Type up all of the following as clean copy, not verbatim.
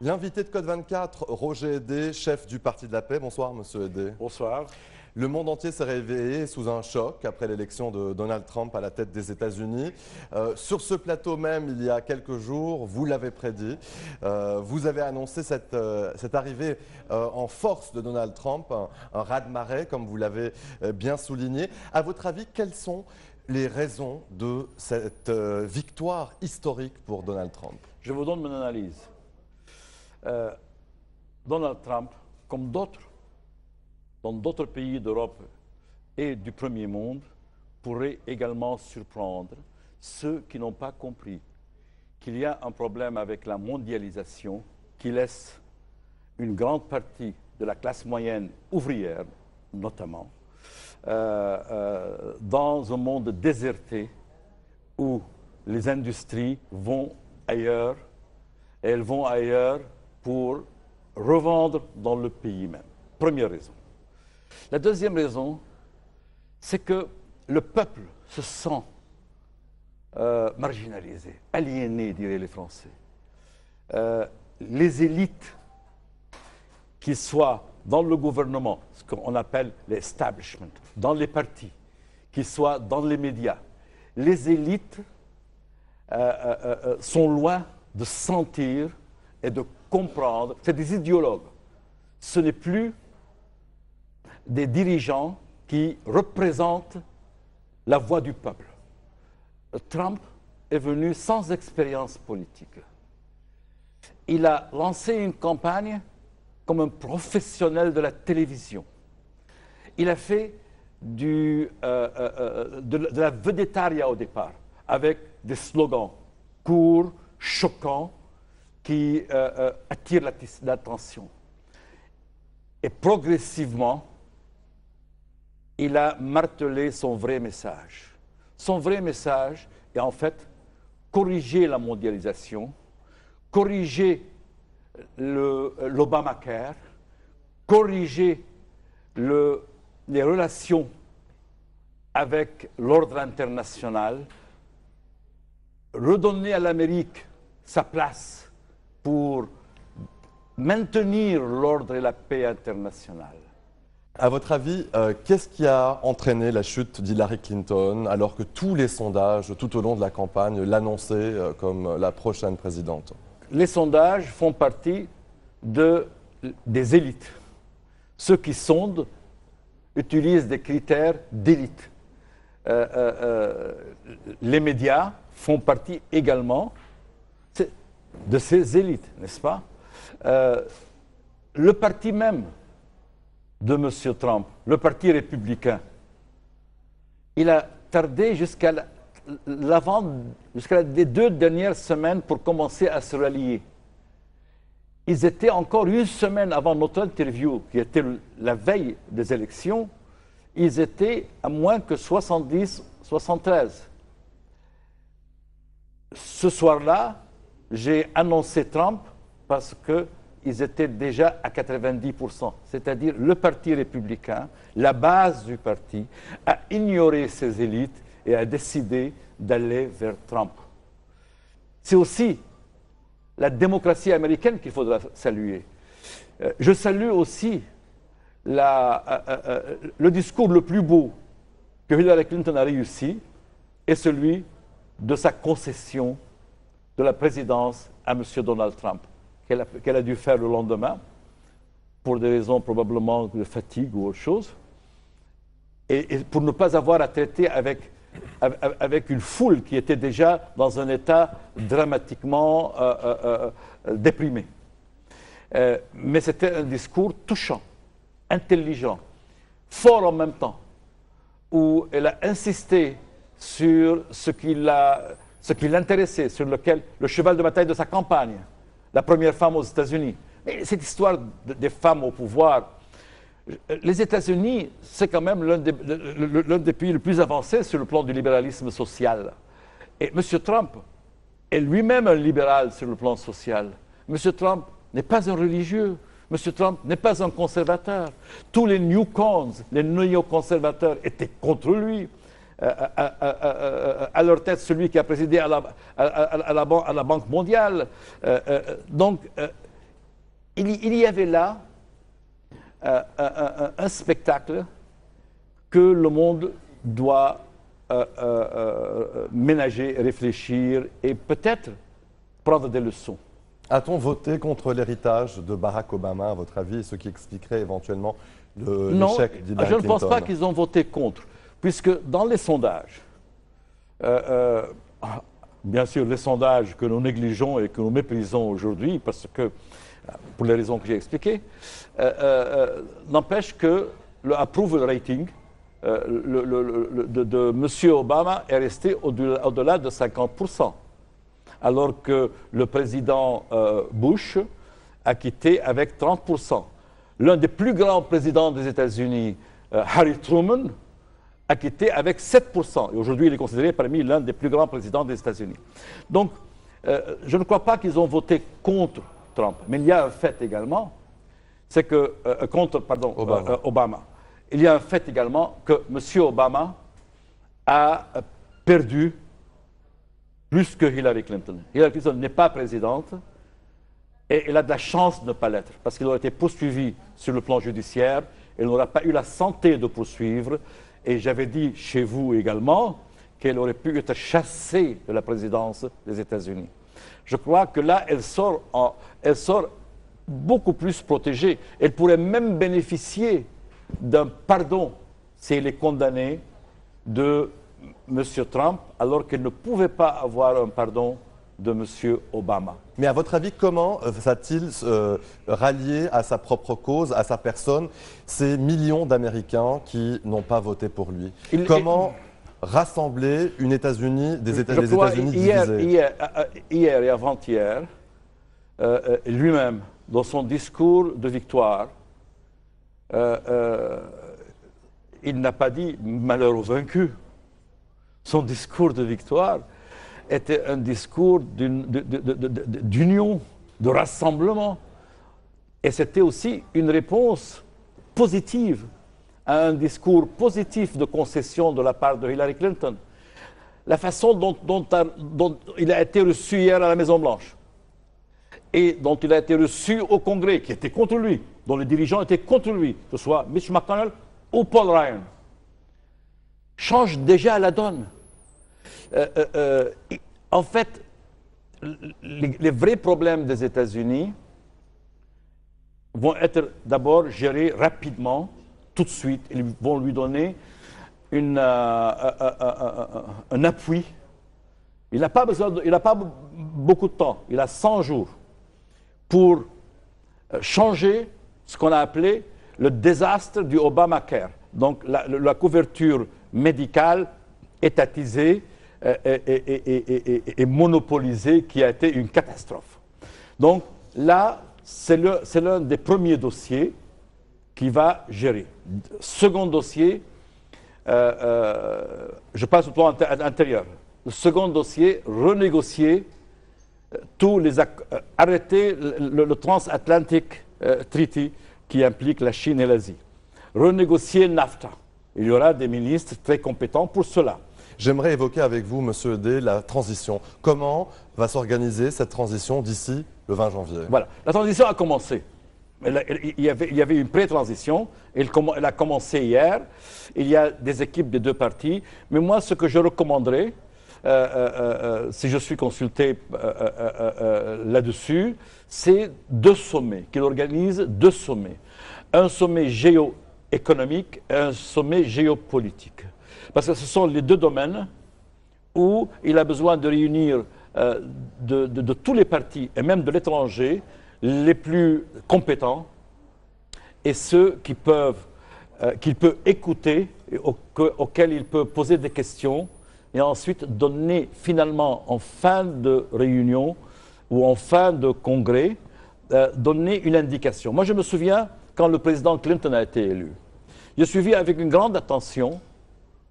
L'invité de Code 24, Roger Hédé, chef du Parti de la Paix. Bonsoir, monsieur Hédé. Bonsoir. Le monde entier s'est réveillé sous un choc après l'élection de Donald Trump à la tête des États-Unis. Sur ce plateau même, il y a quelques jours, vous l'avez prédit, vous avez annoncé cette arrivée en force de Donald Trump, un raz-de-marée, comme vous l'avez bien souligné. À votre avis, quelles sont les raisons de cette victoire historique pour Donald Trump? Je vous donne mon analyse. Donald Trump, comme d'autres, dans d'autres pays d'Europe et du premier monde, pourrait également surprendre ceux qui n'ont pas compris qu'il y a un problème avec la mondialisation qui laisse une grande partie de la classe moyenne ouvrière, notamment, dans un monde déserté où les industries vont ailleurs et elles vont ailleurs pour revendre dans le pays même. Première raison. La deuxième raison, c'est que le peuple se sent marginalisé, aliéné, diraient les Français. Les élites, qu'ils soient dans le gouvernement, ce qu'on appelle l'establishment, dans les partis, qu'ils soient dans les médias, les élites sont loin de sentir et de comprendre. C'est des idéologues. Ce n'est plus des dirigeants qui représentent la voix du peuple. Trump est venu sans expérience politique. Il a lancé une campagne comme un professionnel de la télévision. Il a fait de la vedettariat au départ, avec des slogans courts, choquants, qui attirent l'attention. Et progressivement, il a martelé son vrai message. Son vrai message est en fait corriger la mondialisation, corriger l'Obamacare, corriger les relations avec l'ordre international, redonner à l'Amérique sa place pour maintenir l'ordre et la paix internationale. À votre avis, qu'est-ce qui a entraîné la chute d'Hillary Clinton alors que tous les sondages tout au long de la campagne l'annonçaient comme la prochaine présidente? Les sondages font partie des élites. Ceux qui sondent utilisent des critères d'élite. Les médias font partie également de ces élites, n'est-ce pas? Le parti même de M. Trump, le parti républicain, il a tardé jusqu'à les 2 dernières semaines pour commencer à se rallier. Ils étaient encore une semaine avant notre interview, qui était la veille des élections, ils étaient à moins que 70, 73. Ce soir-là, j'ai annoncé Trump parce qu'ils étaient déjà à 90%. C'est-à-dire le Parti républicain, la base du parti, a ignoré ses élites et a décidé d'aller vers Trump. C'est aussi la démocratie américaine qu'il faudra saluer. Je salue aussi le discours le plus beau que Hillary Clinton a réussi est celui de sa concession de la présidence à M. Donald Trump, qu'elle a dû faire le lendemain, pour des raisons probablement de fatigue ou autre chose, et pour ne pas avoir à traiter avec une foule qui était déjà dans un état dramatiquement déprimé. Mais c'était un discours touchant, intelligent, fort en même temps, où elle a insisté sur ce qui l'intéressait, sur le cheval de bataille de sa campagne, la première femme aux États-Unis. Mais cette histoire des femmes au pouvoir, les États-Unis, c'est quand même l'un des pays les plus avancés sur le plan du libéralisme social. Et M. Trump est lui-même un libéral sur le plan social. M. Trump n'est pas un religieux. M. Trump n'est pas un conservateur. Tous les newcons, les néoconservateurs étaient contre lui. À leur tête, celui qui a présidé à la Banque mondiale. Donc, il y avait là un spectacle que le monde doit ménager, réfléchir et peut-être prendre des leçons. A-t-on voté contre l'héritage de Barack Obama, à votre avis, ce qui expliquerait éventuellement l'échec d'Hillary Clinton? Non, je ne pense pas qu'ils ont voté contre, puisque dans les sondages, bien sûr, les sondages que nous négligeons et que nous méprisons aujourd'hui, parce que, pour les raisons que j'ai expliquées, n'empêche que le approval rating de M. Obama est resté au-delà de 50%, alors que le président Bush a quitté avec 30%. L'un des plus grands présidents des États-Unis, Harry Truman, a quitté avec 7%. Et aujourd'hui, il est considéré parmi l'un des plus grands présidents des États-Unis. Donc, je ne crois pas qu'ils ont voté contre Trump. Mais il y a un fait également, c'est que, contre, pardon, Obama. Il y a un fait également que M. Obama a perdu plus que Hillary Clinton. Hillary Clinton n'est pas présidente et elle a de la chance de ne pas l'être parce qu'il aurait été poursuivi sur le plan judiciaire, elle n'aurait pas eu la santé de poursuivre. Et j'avais dit chez vous également qu'elle aurait pu être chassée de la présidence des États-Unis. Je crois que là, elle sort beaucoup plus protégée. Elle pourrait même bénéficier d'un pardon si elle est condamnée de M. Trump, alors qu'elle ne pouvait pas avoir un pardon de M. Obama. Mais à votre avis, comment va-t-il rallier à sa propre cause, à sa personne, ces millions d'Américains qui n'ont pas voté pour lui? Comment rassembler des États-Unis divisés? Hier et avant-hier, lui-même, dans son discours de victoire, il n'a pas dit « malheur aux vaincus ». Son discours de victoire était un discours d'union, de rassemblement. Et c'était aussi une réponse positive à un discours positif de concession de la part de Hillary Clinton. La façon dont il a été reçu hier à la Maison-Blanche et dont il a été reçu au Congrès, qui était contre lui, dont les dirigeants étaient contre lui, que ce soit Mitch McConnell ou Paul Ryan, change déjà la donne. En fait, les vrais problèmes des États-Unis vont être d'abord gérés rapidement, tout de suite. Ils vont lui donner un appui. Il n'a pas beaucoup de temps. Il a 100 jours pour changer ce qu'on a appelé le désastre du Obamacare. Donc la couverture médicale étatisée et monopolisée qui a été une catastrophe. Donc là, c'est l'un des premiers dossiers qu'il va gérer. Second dossier, je passe au plan intérieur. Le second dossier, renégocier arrêter le Transatlantic Treaty qui implique la Chine et l'Asie. Renégocier NAFTA. Il y aura des ministres très compétents pour cela. J'aimerais évoquer avec vous, Monsieur Day, la transition. Comment va s'organiser cette transition d'ici le 20 janvier? Voilà, la transition a commencé. Il y avait une pré-transition, elle a commencé hier. Il y a des équipes des deux partis. Mais moi, ce que je recommanderais, si je suis consulté là-dessus, c'est deux sommets, qu'il organise deux sommets. Un sommet géoéconomique et un sommet géopolitique. Parce que ce sont les deux domaines où il a besoin de réunir de tous les partis et même de l'étranger les plus compétents et ceux qu'il peut écouter, auxquels il peut poser des questions et ensuite donner finalement en fin de réunion ou en fin de congrès, donner une indication. Moi je me souviens quand le président Clinton a été élu, j'ai suivi avec une grande attention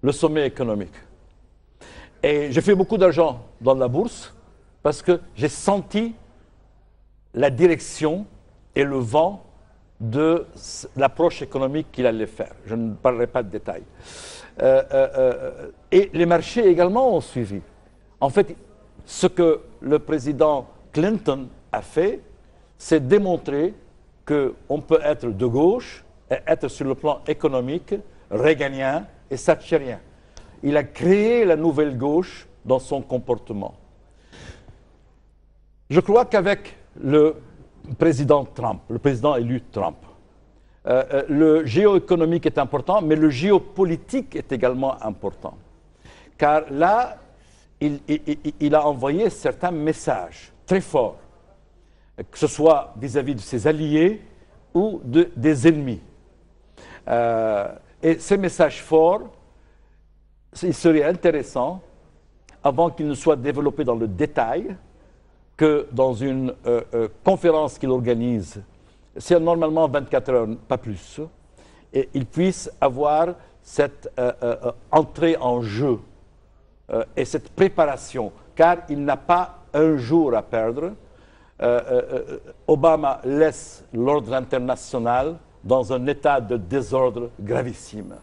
le sommet économique. Et j'ai fait beaucoup d'argent dans la bourse parce que j'ai senti la direction et le vent de l'approche économique qu'il allait faire. Je ne parlerai pas de détails. Et les marchés également ont suivi. En fait, ce que le président Clinton a fait, c'est démontrer qu'on peut être de gauche et être sur le plan économique reaganien et thatchérien. Il a créé la nouvelle gauche dans son comportement. Je crois qu'avec le président Trump, le président élu Trump, le géoéconomique est important, mais le géopolitique est également important. Car là, il a envoyé certains messages très forts, que ce soit vis-à-vis de ses alliés ou des ennemis. Et ces messages forts, il serait intéressant, avant qu'ils ne soient développés dans le détail, que dans une conférence qu'il organise, c'est normalement 24 heures, pas plus, et il puisse avoir cette entrée en jeu et cette préparation, car il n'a pas un jour à perdre. Obama laisse l'ordre international dans un état de désordre gravissime.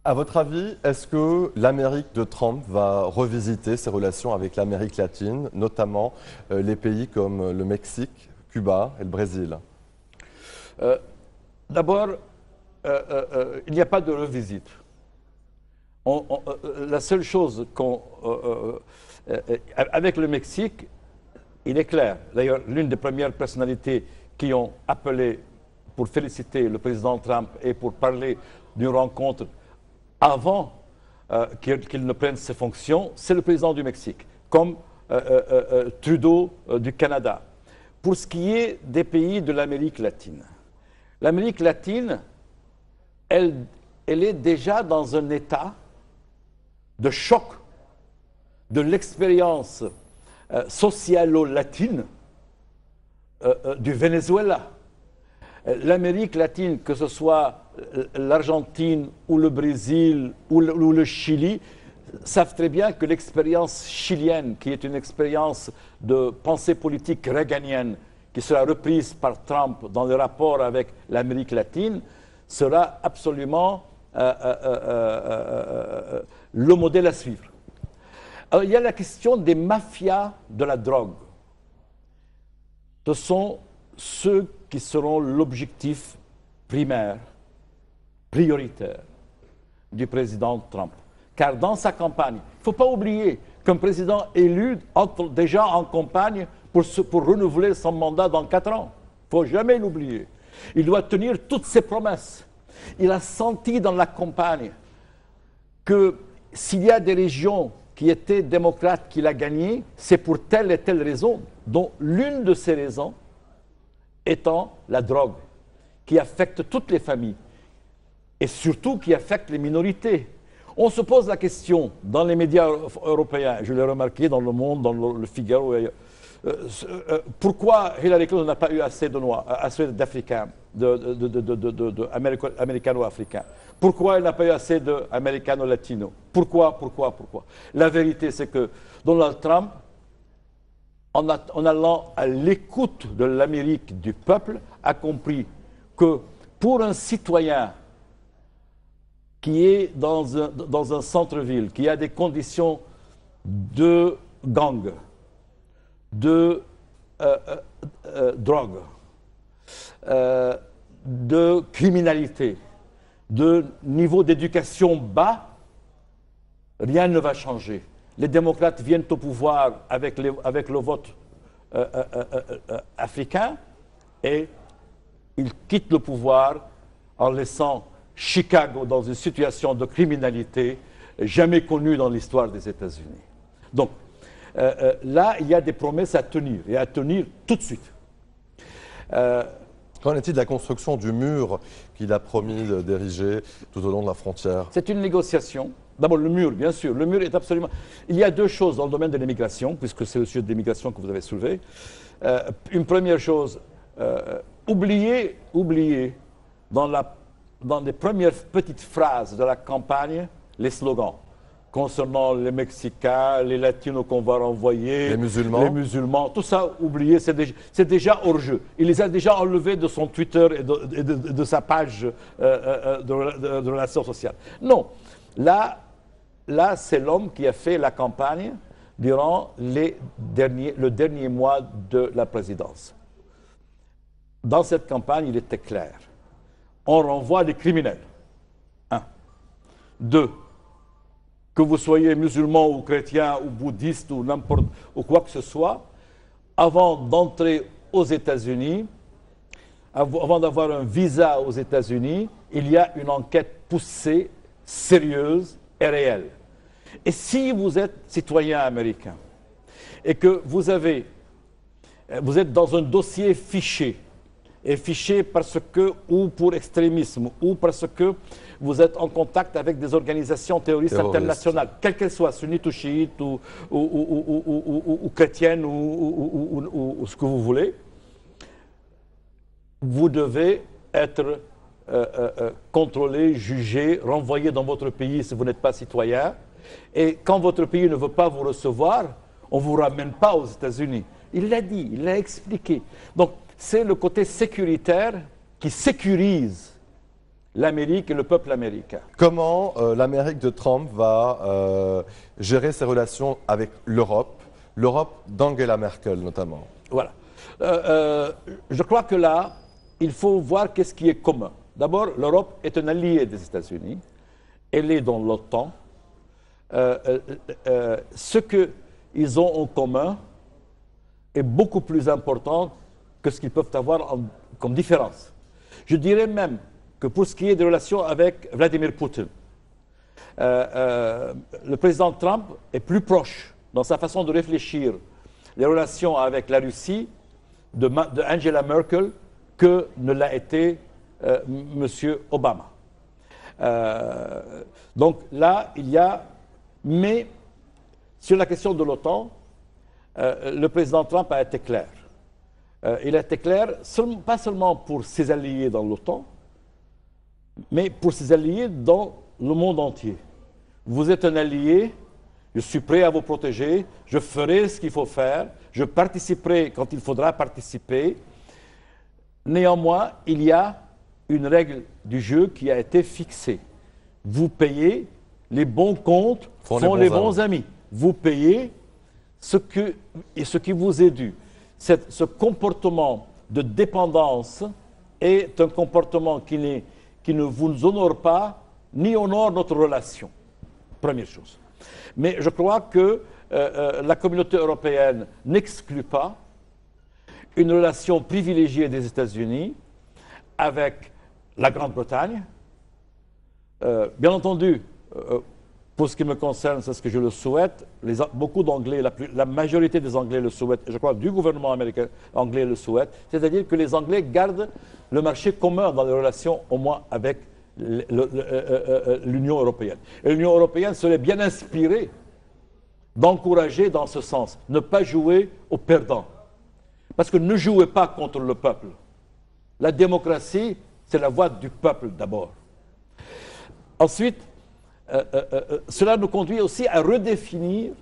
À votre avis, est-ce que l'Amérique de Trump va revisiter ses relations avec l'Amérique latine, notamment les pays comme le Mexique, Cuba et le Brésil? D'abord, il n'y a pas de revisite. La seule chose avec le Mexique, il est clair. D'ailleurs, l'une des premières personnalités qui ont appelé pour féliciter le président Trump et pour parler d'une rencontre avant qu'il ne prenne ses fonctions, c'est le président du Mexique, comme Trudeau du Canada. Pour ce qui est des pays de l'Amérique latine, l'Amérique latine, elle est déjà dans un état de choc de l'expérience socialo-latine du Venezuela. L'Amérique latine, que ce soit l'Argentine ou le Brésil ou le Chili, savent très bien que l'expérience chilienne, qui est une expérience de pensée politique reaganienne, qui sera reprise par Trump dans le rapport avec l'Amérique latine, sera absolument le modèle à suivre. Alors, il y a la question des mafias de la drogue. Ce sont ceux qui seront l'objectif primaire, prioritaire du président Trump. Car dans sa campagne, il ne faut pas oublier qu'un président élu entre déjà en campagne pour renouveler son mandat dans 4 ans. Il ne faut jamais l'oublier. Il doit tenir toutes ses promesses. Il a senti dans la campagne que s'il y a des régions qui étaient démocrates qu'il a gagnées, c'est pour telle et telle raison, dont l'une de ces raisons étant la drogue, qui affecte toutes les familles et surtout qui affecte les minorités. On se pose la question dans les médias européens, je l'ai remarqué dans Le Monde, dans le Figaro, pourquoi Hillary Clinton n'a pas eu assez de Noirs, assez d'Africains, d'Américano-Africains? Pourquoi elle n'a pas eu assez d'Américano-Latinos? Pourquoi? La vérité, c'est que Donald Trump, en allant à l'écoute de l'Amérique du peuple, a compris que pour un citoyen qui est dans un centre-ville, qui a des conditions de gang, de drogue, de criminalité, de niveau d'éducation bas, rien ne va changer. Les démocrates viennent au pouvoir avec le vote africain et ils quittent le pouvoir en laissant Chicago dans une situation de criminalité jamais connue dans l'histoire des États-Unis. Donc, là, il y a des promesses à tenir, et à tenir tout de suite. Qu'en est-il de la construction du mur qu'il a promis d'ériger tout au long de la frontière? C'est une négociation. D'abord, le mur, bien sûr. Le mur est absolument... Il y a deux choses dans le domaine de l'immigration, puisque c'est le sujet de l'immigration que vous avez soulevé. Une première chose, oubliez dans les premières petites phrases de la campagne les slogans concernant les Mexicains, les Latinos qu'on va renvoyer, les musulmans, tout ça, oubliez, c'est déjà hors jeu. Il les a déjà enlevés de son Twitter et de sa page de relations sociales. Non, là c'est l'homme qui a fait la campagne durant le dernier mois de la présidence. dans cette campagne, il était clair. On renvoie des criminels. Un. Deux. Que vous soyez musulman ou chrétien ou bouddhiste ou n'importe ou quoi que ce soit, avant d'entrer aux États-Unis, avant d'avoir un visa aux États-Unis, il y a une enquête poussée, sérieuse et réelle. Et si vous êtes citoyen américain et que vous êtes dans un dossier fiché, et fiché parce que, ou pour extrémisme, ou parce que vous êtes en contact avec des organisations terroristes internationales, quelles qu'elles soient, sunnites ou chiites, ou chrétiennes, ou ce que vous voulez, vous devez être contrôlé, jugé, renvoyé dans votre pays si vous n'êtes pas citoyen. Et quand votre pays ne veut pas vous recevoir, on ne vous ramène pas aux États-Unis. Il l'a dit, il l'a expliqué. Donc, c'est le côté sécuritaire qui sécurise l'Amérique et le peuple américain. Comment l'Amérique de Trump va gérer ses relations avec l'Europe d'Angela Merkel notamment? Voilà. Je crois que là, il faut voir qu'est-ce qui est commun. D'abord, l'Europe est un allié des États-Unis. Elle est dans l'OTAN. Ce qu'ils ont en commun est beaucoup plus important que ce qu'ils peuvent avoir comme différence. Je dirais même que pour ce qui est des relations avec Vladimir Poutine, le président Trump est plus proche dans sa façon de réfléchir les relations avec la Russie de Angela Merkel que ne l'a été M. Obama. Donc là, il y a... Mais sur la question de l'OTAN, le président Trump a été clair. Il a été clair, pas seulement pour ses alliés dans l'OTAN, mais pour ses alliés dans le monde entier. Vous êtes un allié, je suis prêt à vous protéger, je ferai ce qu'il faut faire, je participerai quand il faudra participer. Néanmoins, il y a une règle du jeu qui a été fixée. Vous payez, les bons comptes font les bons amis. Vous payez ce qui vous est dû. Ce comportement de dépendance est un comportement qui ne vous honore pas, ni honore notre relation. Première chose. Mais je crois que la communauté européenne n'exclut pas une relation privilégiée des États-Unis avec la Grande-Bretagne. Bien entendu, pour ce qui me concerne, c'est ce que je le souhaite. Beaucoup d'Anglais, la majorité des Anglais le souhaitent, je crois du gouvernement américain anglais le souhaite, c'est-à-dire que les Anglais gardent le marché commun dans les relations, au moins avec l'Union européenne. Et l'Union européenne serait bien inspirée d'encourager dans ce sens, ne pas jouer aux perdants. Parce que ne jouez pas contre le peuple. La démocratie, c'est la voix du peuple d'abord. Ensuite, cela nous conduit aussi à redéfinir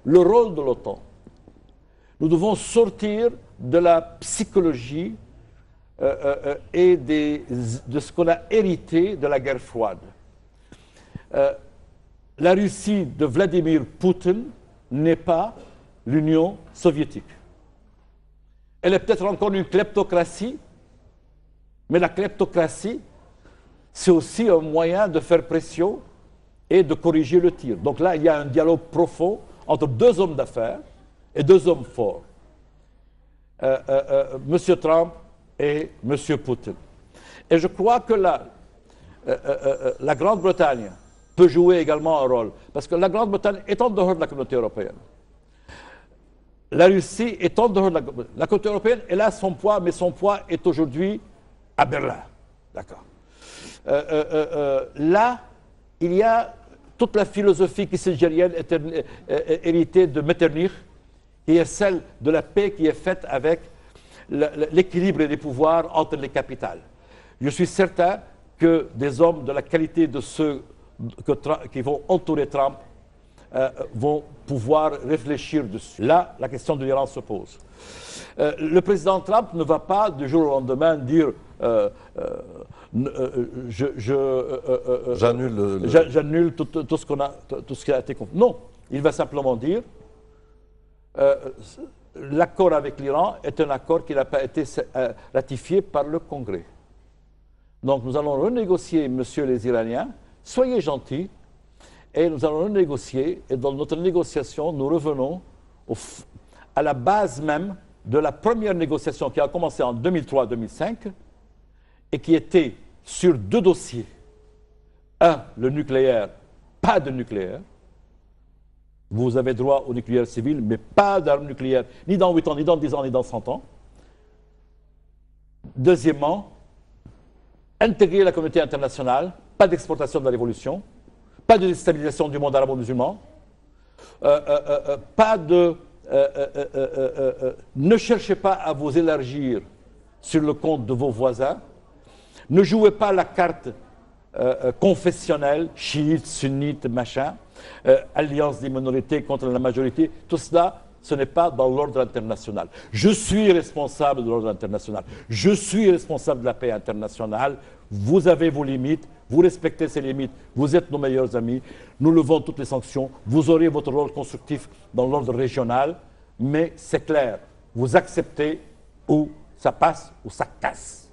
le rôle de l'OTAN. Nous devons sortir de la psychologie et de ce qu'on a hérité de la guerre froide. La Russie de Vladimir Poutine n'est pas l'Union soviétique. Elle est peut-être encore une kleptocratie, mais la kleptocratie, c'est aussi un moyen de faire pression et de corriger le tir. Donc là, il y a un dialogue profond entre deux hommes d'affaires et deux hommes forts. M. Trump et M. Poutine. Et je crois que là, la Grande-Bretagne peut jouer également un rôle. Parce que la Grande-Bretagne est en dehors de la communauté européenne. La Russie est en dehors de la communauté européenne. Elle a son poids, mais son poids est aujourd'hui à Berlin. D'accord. Là, il y a toute la philosophie kissingerienne héritée de Metternich, qui est celle de la paix qui est faite avec l'équilibre des pouvoirs entre les capitales. Je suis certain que des hommes de la qualité de ceux qui vont entourer Trump vont pouvoir réfléchir dessus. Là, la question de l'Iran se pose. Le président Trump ne va pas du jour au lendemain dire j'annule tout ce qui a été confié. Non, il va simplement dire l'accord avec l'Iran est un accord qui n'a pas été ratifié par le Congrès. Donc nous allons renégocier, messieurs les Iraniens, soyez gentils, et nous allons renégocier, et dans notre négociation, nous revenons à la base même de la première négociation qui a commencé en 2003-2005 et qui était sur 2 dossiers. Un, le nucléaire, pas de nucléaire. Vous avez droit au nucléaire civil, mais pas d'armes nucléaires, ni dans 8 ans, ni dans 10 ans, ni dans 100 ans. Deuxièmement, intégrer la communauté internationale, pas d'exportation de la révolution, pas de déstabilisation du monde arabo-musulman, pas de... ne cherchez pas à vous élargir sur le compte de vos voisins, ne jouez pas la carte confessionnelle, chiite, sunnite, machin, alliance des minorités contre la majorité, tout cela, ce n'est pas dans l'ordre international. Je suis responsable de l'ordre international. Je suis responsable de la paix internationale. Vous avez vos limites, vous respectez ces limites, vous êtes nos meilleurs amis. Nous levons toutes les sanctions. Vous aurez votre rôle constructif dans l'ordre régional, mais c'est clair, vous acceptez ou ça passe ou ça casse.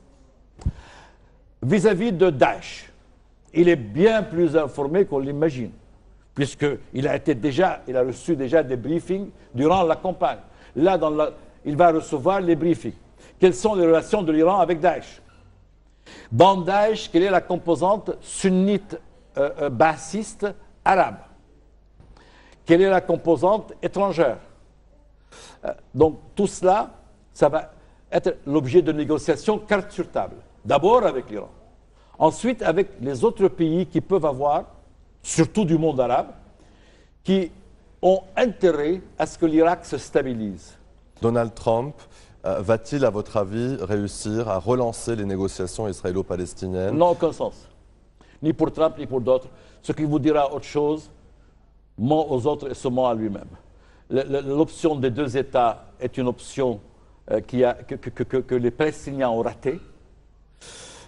Vis-à-vis de Daesh, il est bien plus informé qu'on l'imagine, puisqu'il a reçu déjà des briefings durant la campagne. Là, il va recevoir les briefings. Quelles sont les relations de l'Iran avec Daesh? Dans Daesh, quelle est la composante sunnite bassiste arabe? Quelle est la composante étrangère? Donc tout cela, ça va être l'objet de négociations carte sur table. D'abord avec l'Iran. Ensuite avec les autres pays qui peuvent avoir, surtout du monde arabe, qui ont intérêt à ce que l'Irak se stabilise. Donald Trump va-t-il, à votre avis, réussir à relancer les négociations israélo-palestiniennes? Non, aucun sens. Ni pour Trump, ni pour d'autres. Ce qui vous dira autre chose, ment aux autres et se ment à lui-même. L'option des 2 États est une option que les Palestiniens ont ratée.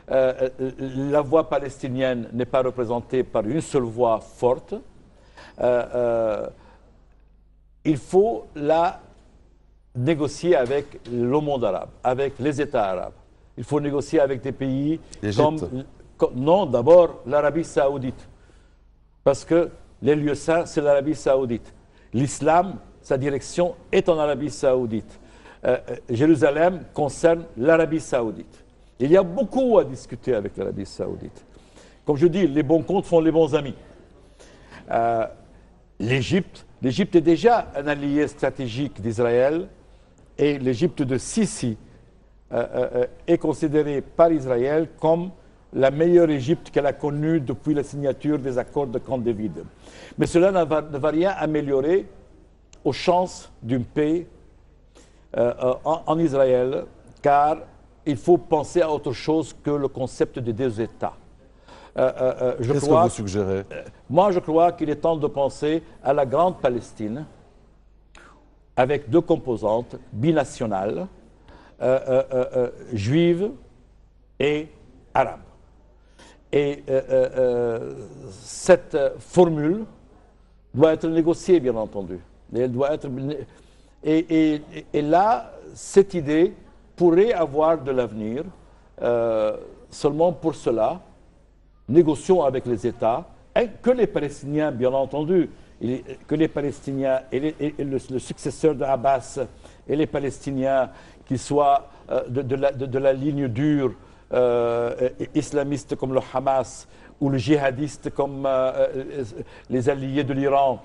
La voix palestinienne n'est pas représentée par une seule voix forte. Il faut la négocier avec le monde arabe, avec les États arabes. Il faut négocier avec des pays comme non, d'abord l'Arabie saoudite. Parce que les lieux saints, c'est l'Arabie saoudite. L'islam, sa direction est en Arabie saoudite. Jérusalem concerne l'Arabie saoudite. Il y a beaucoup à discuter avec l'Arabie saoudite. Comme je dis, les bons comptes font les bons amis. L'Égypte est déjà un allié stratégique d'Israël et l'Égypte de Sisi est considérée par Israël comme la meilleure Égypte qu'elle a connue depuis la signature des accords de Camp David. Mais cela ne va rien améliorer aux chances d'une paix en Israël, car il faut penser à autre chose que le concept des 2 États. Qu'est-ce que vous suggérez? Moi, je crois qu'il est temps de penser à la grande Palestine, avec 2 composantes binationales, juives et arabes. Et cette formule doit être négociée, bien entendu. Elle doit être... et là, cette idée pourrait avoir de l'avenir. Seulement pour cela, négocions avec les États, et que les Palestiniens, bien entendu, que les Palestiniens et le successeur de Abbas et les Palestiniens qui soient de la ligne dure islamiste comme le Hamas ou le djihadiste comme les alliés de l'Iran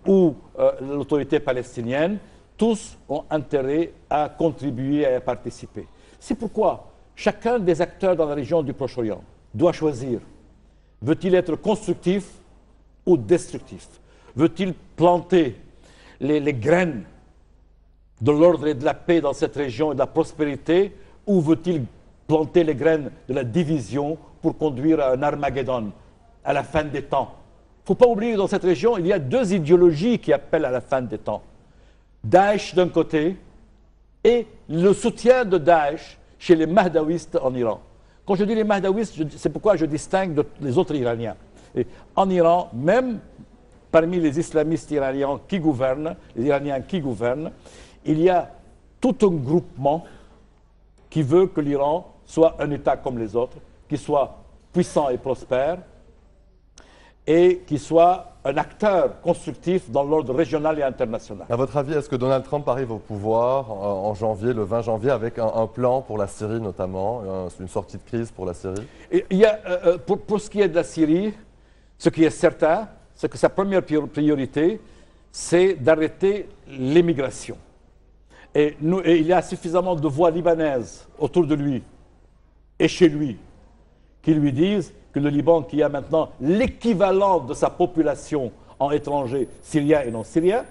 ou l'autorité palestinienne, tous ont intérêt à contribuer et à participer. C'est pourquoi chacun des acteurs dans la région du Proche-Orient doit choisir. Veut-il être constructif ou destructif? Veut-il planter les graines de l'ordre et de la paix dans cette région et de la prospérité, ou veut-il planter les graines de la division pour conduire à un Armageddon, à la fin des temps? Il ne faut pas oublier que dans cette région, il y a 2 idéologies qui appellent à la fin des temps. Daesh d'un côté et le soutien de Daesh chez les Mahdawistes en Iran. Quand je dis les Mahdawistes, c'est pourquoi je distingue les autres Iraniens. Et en Iran, même parmi les islamistes iraniens qui gouvernent, les Iraniens qui gouvernent, il y a tout un groupement qui veut que l'Iran soit un État comme les autres, qui soit puissant et prospère, et qui soit un acteur constructif dans l'ordre régional et international. À votre avis, est-ce que Donald Trump arrive au pouvoir en janvier, le 20 janvier, avec un plan pour la Syrie notamment, une sortie de crise pour la Syrie? Et il y a, pour ce qui est de la Syrie, ce qui est certain, c'est que sa première priorité, c'est d'arrêter l'immigration. Et il y a suffisamment de voix libanaises autour de lui et chez lui qui lui disent que le Liban, qui a maintenant l'équivalent de sa population en étrangers syriens et non syriens,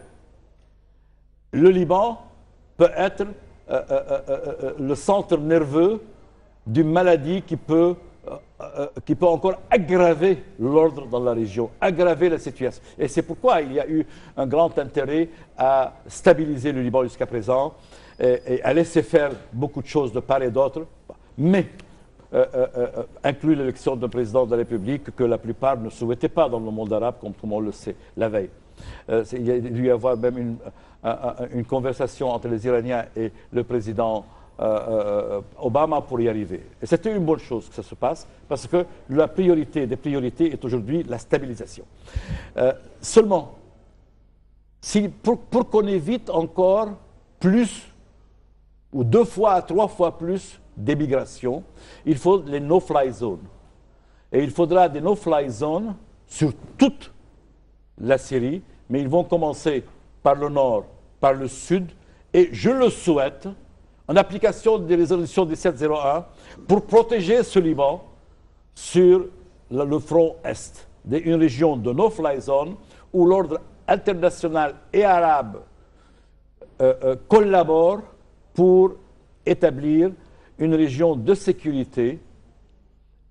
le Liban peut être le centre nerveux d'une maladie qui peut encore aggraver l'ordre dans la région, aggraver la situation. Et c'est pourquoi il y a eu un grand intérêt à stabiliser le Liban jusqu'à présent et à laisser faire beaucoup de choses de part et d'autre, mais inclut l'élection d'un président de la République que la plupart ne souhaitaient pas dans le monde arabe, comme on le sait, la veille. Il y a dû y avoir même une conversation entre les Iraniens et le président Obama pour y arriver. Et c'était une bonne chose que ça se passe, parce que la priorité des priorités est aujourd'hui la stabilisation. Seulement, pour qu'on évite encore plus, ou 2 fois à 3 fois plus d'émigration, il faut les no-fly zones. Et il faudra des no-fly zones sur toute la Syrie, mais ils vont commencer par le nord, par le sud, et je le souhaite, en application des résolutions 1701, pour protéger ce Liban sur le front est, une région de no-fly zone où l'ordre international et arabe collaborent pour établir une région de sécurité.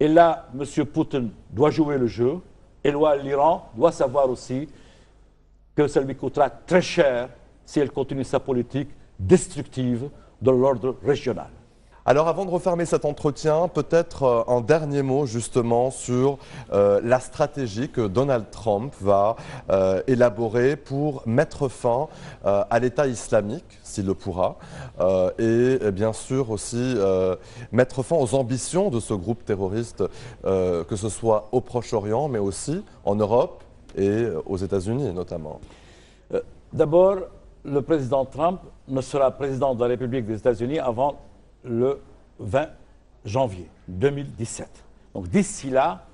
Et là, M. Poutine doit jouer le jeu, et l'Iran doit savoir aussi que ça lui coûtera très cher si elle continue sa politique destructive de l'ordre régional. Alors avant de refermer cet entretien, peut-être un dernier mot justement sur la stratégie que Donald Trump va élaborer pour mettre fin à l'État islamique, s'il le pourra, et bien sûr aussi mettre fin aux ambitions de ce groupe terroriste, que ce soit au Proche-Orient, mais aussi en Europe et aux États-Unis notamment. D'abord, le président Trump ne sera président de la République des États-Unis avant le 20 janvier 2017. Donc d'ici là,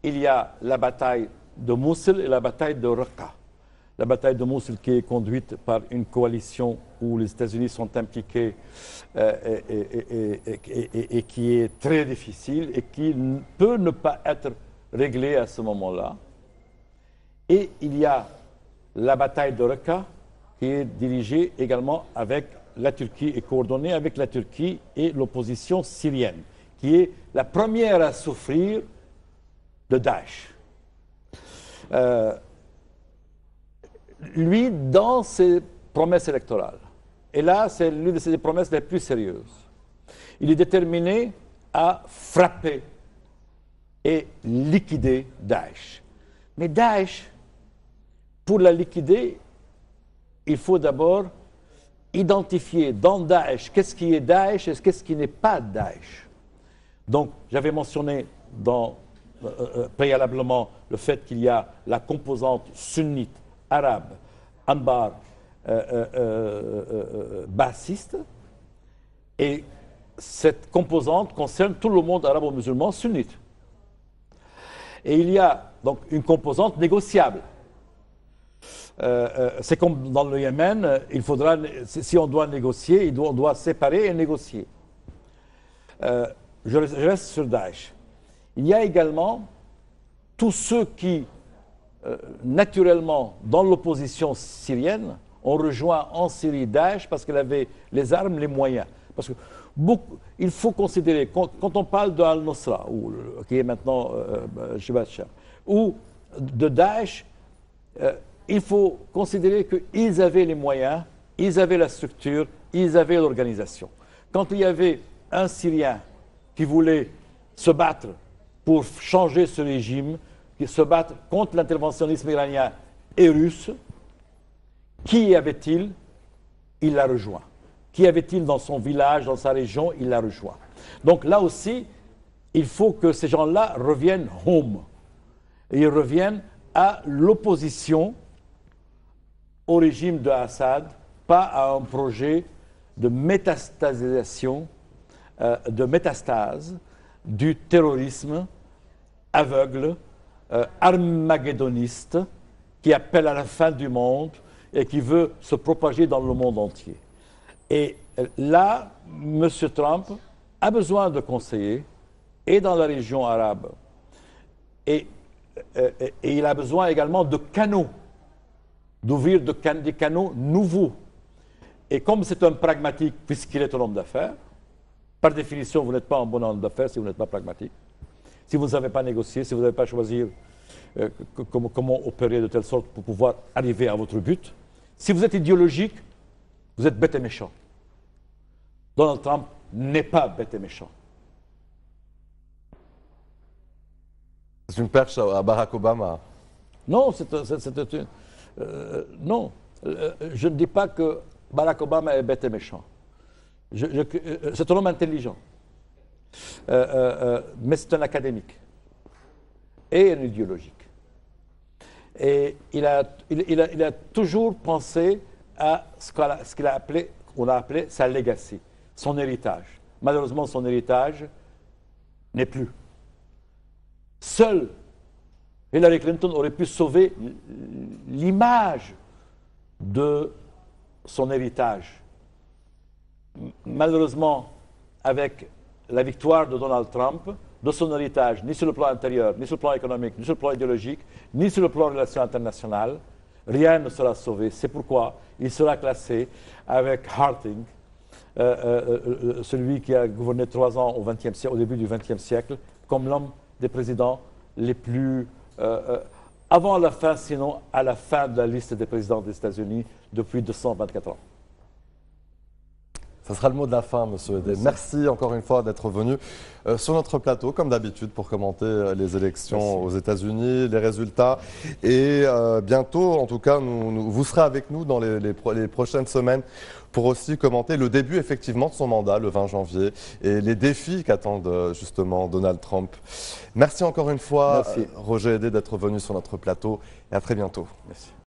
il y a la bataille de Mossoul et la bataille de Raqqa. La bataille de Mossoul qui est conduite par une coalition où les États-Unis sont impliqués et qui est très difficile et qui peut ne pas être réglée à ce moment-là. Et il y a la bataille de Raqqa qui est dirigée également avec la Turquie et coordonnée avec la Turquie et l'opposition syrienne, qui est la première à souffrir de Daesh. Lui, dans ses promesses électorales, et là, c'est l'une de ses promesses les plus sérieuses, il est déterminé à frapper et liquider Daesh. Mais Daesh, pour la liquider, il faut d'abord identifier dans Daesh qu'est-ce qui est Daesh et qu'est-ce qui n'est pas Daesh. Donc, j'avais mentionné préalablement le fait qu'il y a la composante sunnite, arabe, anbar, bassiste, et cette composante concerne tout le monde arabo-musulman sunnite. Et il y a donc une composante négociable. C'est comme dans le Yémen, si on doit négocier, on doit séparer et négocier. Je reste sur Daesh. Il y a également tous ceux qui, naturellement, dans l'opposition syrienne, ont rejoint en Syrie Daesh parce qu'elle avait les armes, les moyens. Parce que il faut considérer, quand on parle de Al-Nusra, qui est maintenant Jabhat Sham, ou de Daesh, il faut considérer qu'ils avaient les moyens, ils avaient la structure, ils avaient l'organisation. Quand il y avait un Syrien qui voulait se battre pour changer ce régime, qui se battre contre l'interventionnisme iranien et russe, qui y avait-il? il la rejoint. Qu'y avait-il dans son village, dans sa région, il la rejoint. Donc là aussi, il faut que ces gens-là reviennent home. Et ils reviennent à l'opposition au régime de Assad, pas à un projet de métastasisation, de métastase du terrorisme aveugle, armageddoniste, qui appelle à la fin du monde et qui veut se propager dans le monde entier. Et là, M. Trump a besoin de conseillers, et dans la région arabe, et il a besoin également de canaux, d'ouvrir des canaux nouveaux. Et comme c'est un pragmatique, puisqu'il est un homme d'affaires, par définition, vous n'êtes pas un bon homme d'affaires si vous n'êtes pas pragmatique. Si vous ne savez pas négocier, si vous n'avez pas choisir comment opérer de telle sorte pour pouvoir arriver à votre but. Si vous êtes idéologique, vous êtes bête et méchant. Donald Trump n'est pas bête et méchant. C'est une perche à Barack Obama. Non, non. Je ne dis pas que Barack Obama est bête et méchant. C'est un homme intelligent. Mais c'est un académique et un idéologique. Et il a toujours pensé à ce qu'on a appelé sa legacy, son héritage. Malheureusement, son héritage n'est plus. Seule Hillary Clinton aurait pu sauver l'image de son héritage. Malheureusement, avec la victoire de Donald Trump, de son héritage, ni sur le plan intérieur, ni sur le plan économique, ni sur le plan idéologique, ni sur le plan des relations internationales, rien ne sera sauvé. C'est pourquoi il sera classé avec Harding, celui qui a gouverné 3 ans au début du XXe siècle, comme l'homme des présidents les plus... avant la fin, sinon à la fin de la liste des présidents des États-Unis depuis 224 ans. Ça sera le mot de la fin, Monsieur Hédé. Merci encore une fois d'être venu sur notre plateau, comme d'habitude, pour commenter les élections aux États-Unis, les résultats. Et bientôt, en tout cas, vous serez avec nous dans les prochaines semaines pour aussi commenter le début, effectivement, de son mandat, le 20 janvier, et les défis qu'attendent justement Donald Trump. Merci encore une fois, Roger Hédé, d'être venu sur notre plateau, et à très bientôt. Merci.